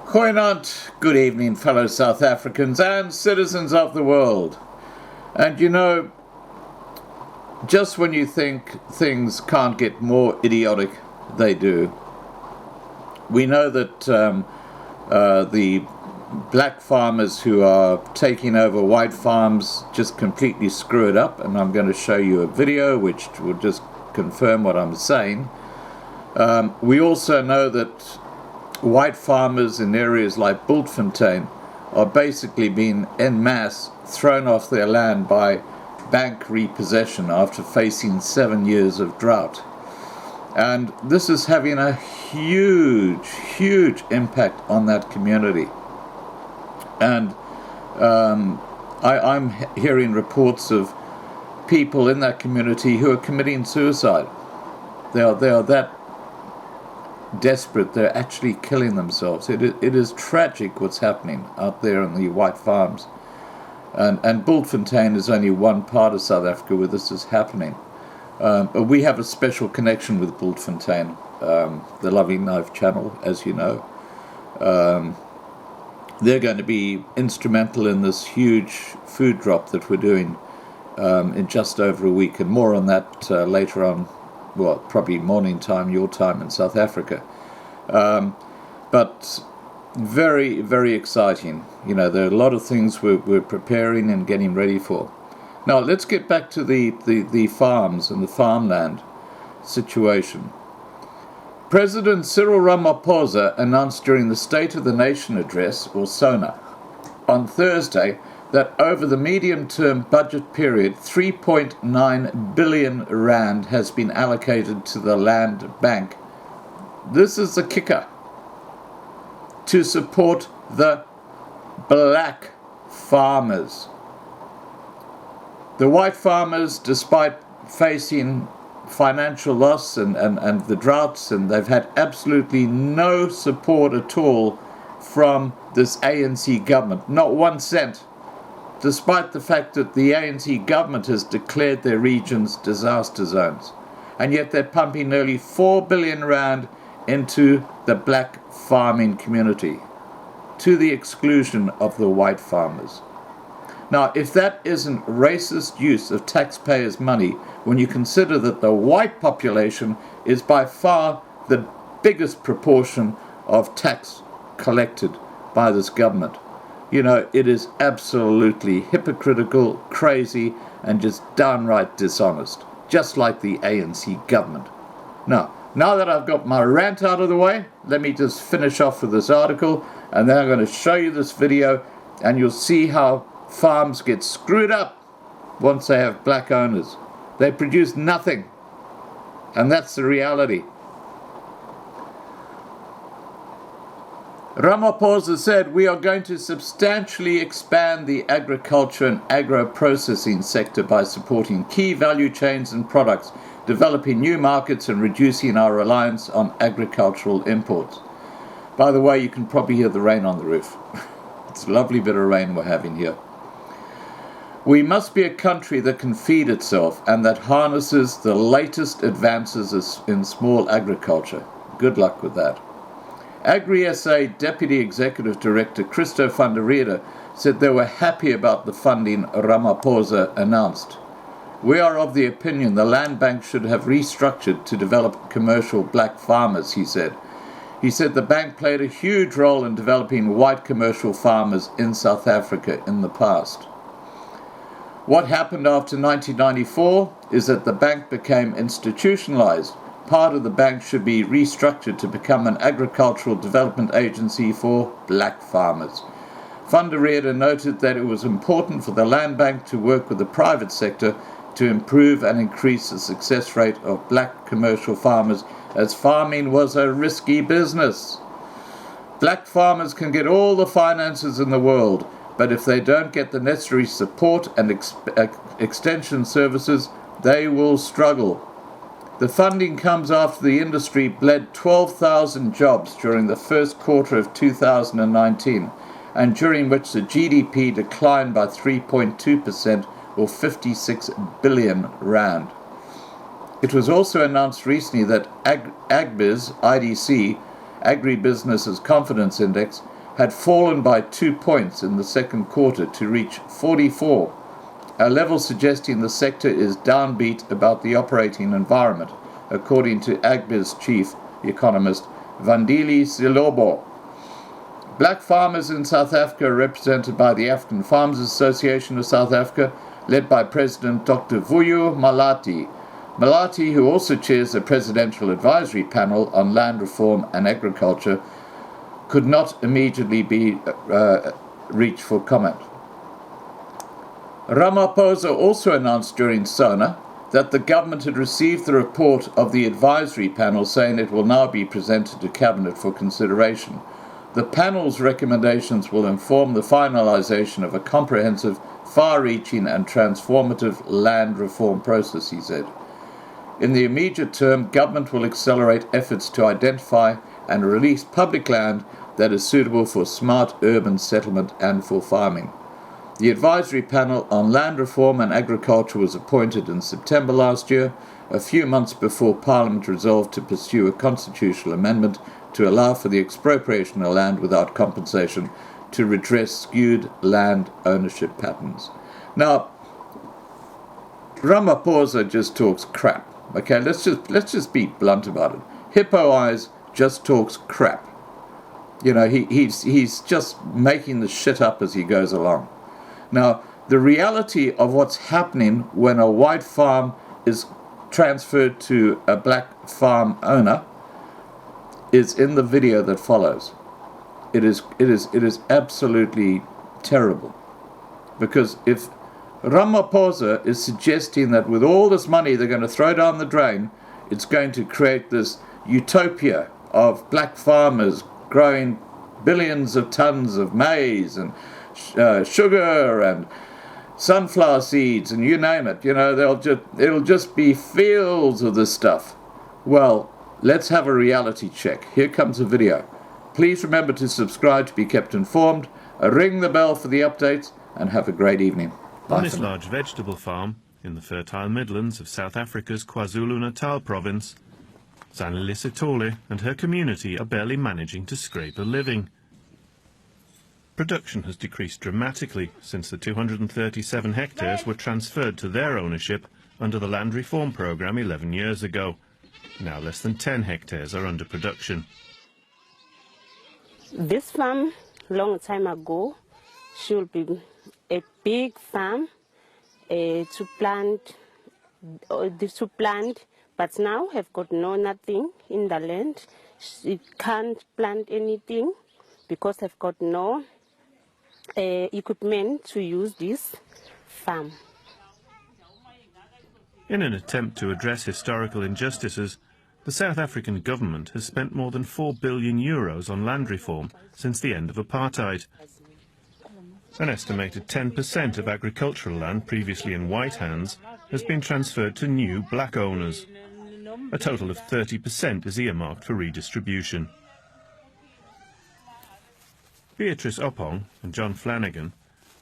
Goeienaand, good evening, fellow South Africans and citizens of the world. And you know, just when you think things can't get more idiotic, they do. We know that the black farmers who are taking over white farms just completely screw it up, and I'm going to show you a video which will just confirm what I'm saying. We also know that white farmers in areas like Bultfontein are basically being en masse thrown off their land by bank repossession after facing 7 years of drought. And this is having a huge impact on that community. And I'm hearing reports of people in that community who are committing suicide. They are that desperate, they're actually killing themselves. It is tragic what's happening out there on the white farms. And Bultfontein is only one part of South Africa where this is happening. But we have a special connection with Bultfontein, the Loving Life channel, as you know. They're going to be instrumental in this huge food drop that we're doing in just over a week, and more on that later on. Well, probably morning time, your time in South Africa. But very exciting. You know, there are a lot of things we're preparing and getting ready for. Now, let's get back to the farms and the farmland situation. President Cyril Ramaphosa announced during the State of the Nation address, or SONA, on Thursday, that over the medium-term budget period, 3.9 billion rand has been allocated to the land bank. This is the kicker: to support the black farmers. The white farmers, despite facing financial loss and the droughts, and they've had absolutely no support at all from this ANC government, not 1 cent. Despite the fact that the ANC government has declared their regions disaster zones. And yet they're pumping nearly 4 billion rand into the black farming community, to the exclusion of the white farmers. Now, if that isn't racist use of taxpayers' money, when you consider that the white population is by far the biggest proportion of tax collected by this government. You know, it is absolutely hypocritical, crazy, and just downright dishonest, just like the ANC government. Now that I've got my rant out of the way, let me just finish off with this article, and then I'm going to show you this video, and you'll see how farms get screwed up once they have black owners. They produce nothing, and that's the reality. Ramaphosa said, "We are going to substantially expand the agriculture and agro-processing sector by supporting key value chains and products, developing new markets and reducing our reliance on agricultural imports." By the way, you can probably hear the rain on the roof. It's a lovely bit of rain we're having here. "We must be a country that can feed itself and that harnesses the latest advances in small agriculture." Good luck with that. Agri-SA Deputy Executive Director Christo van der Rede said they were happy about the funding Ramaphosa announced. "We are of the opinion the land bank should have restructured to develop commercial black farmers," he said. He said the bank played a huge role in developing white commercial farmers in South Africa in the past. What happened after 1994 is that the bank became institutionalized. Part of the bank should be restructured to become an agricultural development agency for black farmers. Van der Rede noted that it was important for the land bank to work with the private sector to improve and increase the success rate of black commercial farmers, as farming was a risky business. Black farmers can get all the finances in the world, but if they don't get the necessary support and extension services, they will struggle. The funding comes after the industry bled 12,000 jobs during the first quarter of 2019, and during which the GDP declined by 3.2%, or 56 billion rand. It was also announced recently that Agbiz, IDC, Agribusiness's Confidence Index, had fallen by 2 points in the second quarter to reach 44, a level suggesting the sector is downbeat about the operating environment, according to AGBI's chief economist Vandile Silobo. Black farmers in South Africa are represented by the African Farmers Association of South Africa, led by President Dr. Vuyo Malati. Malati, who also chairs the Presidential Advisory Panel on Land Reform and Agriculture, could not immediately be reached for comment. Ramaphosa also announced during SONA that the government had received the report of the advisory panel, saying it will now be presented to Cabinet for consideration. The panel's recommendations will inform the finalisation of a comprehensive, far-reaching and transformative land reform process, he said. In the immediate term, government will accelerate efforts to identify and release public land that is suitable for smart urban settlement and for farming. The advisory panel on land reform and agriculture was appointed in September last year, a few months before Parliament resolved to pursue a constitutional amendment to allow for the expropriation of land without compensation to redress skewed land ownership patterns. Now, Ramaphosa just talks crap. Okay, let's just be blunt about it. Hippo Eyes just talks crap. You know, he's just making the shit up as he goes along. Now, the reality of what's happening when a white farm is transferred to a black farm owner is in the video that follows. It is absolutely terrible. Because if Ramaphosa is suggesting that with all this money they're going to throw down the drain, it's going to create this utopia of black farmers growing billions of tons of maize and sugar and sunflower seeds and you name it, you know, it'll just be fields of this stuff. Well, let's have a reality check. Here comes a video. Please remember to subscribe to be kept informed, ring the bell for the updates, and have a great evening. Bye. On this large vegetable farm in the fertile Midlands of South Africa's KwaZulu-Natal province, Zanele Sithole and her community are barely managing to scrape a living. Production has decreased dramatically since the 237 hectares were transferred to their ownership under the Land Reform Programme 11 years ago. Now less than 10 hectares are under production. This farm, long time ago, should be a big farm to plant, but now have got nothing in the land. It can't plant anything because they've got no equipment to use this farm. In an attempt to address historical injustices, the South African government has spent more than €4 billion on land reform since the end of apartheid. An estimated 10% of agricultural land previously in white hands has been transferred to new black owners. A total of 30% is earmarked for redistribution. Beatrice Oppong and John Flanagan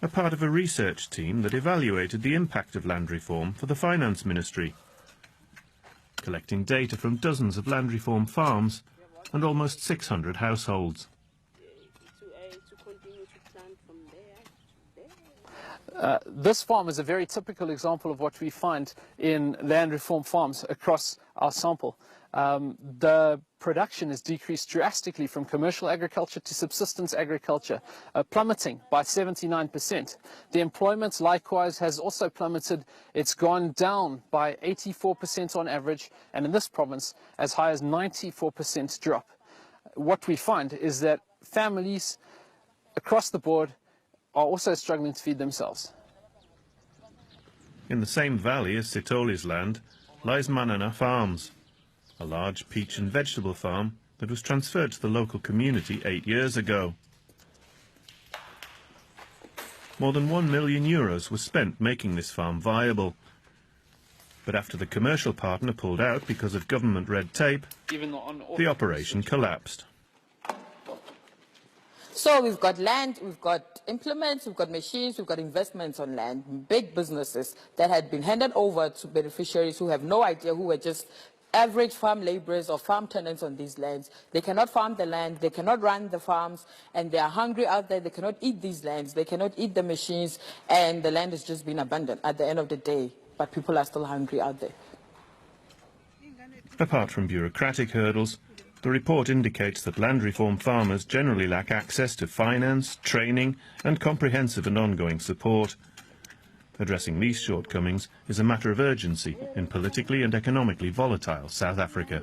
are part of a research team that evaluated the impact of land reform for the Finance Ministry, collecting data from dozens of land reform farms and almost 600 households. This farm is a very typical example of what we find in land reform farms across our sample. The production has decreased drastically from commercial agriculture to subsistence agriculture, plummeting by 79%. The employment likewise has also plummeted. It's gone down by 84% on average, and in this province as high as 94% drop. What we find is that families across the board are also struggling to feed themselves. In the same valley as Sithole's land lies Manana Farms, a large peach and vegetable farm that was transferred to the local community 8 years ago. More than €1 million was spent making this farm viable. But after the commercial partner pulled out because of government red tape, the operation collapsed. So we've got land, we've got implements, we've got machines, we've got investments on land, big businesses that had been handed over to beneficiaries who have no idea, who were just average farm laborers or farm tenants on these lands. They cannot farm the land, they cannot run the farms, and they are hungry out there. They cannot eat these lands, they cannot eat the machines, and the land has just been abandoned at the end of the day. But people are still hungry out there. Apart from bureaucratic hurdles, the report indicates that land reform farmers generally lack access to finance, training and comprehensive and ongoing support. Addressing these shortcomings is a matter of urgency in politically and economically volatile South Africa.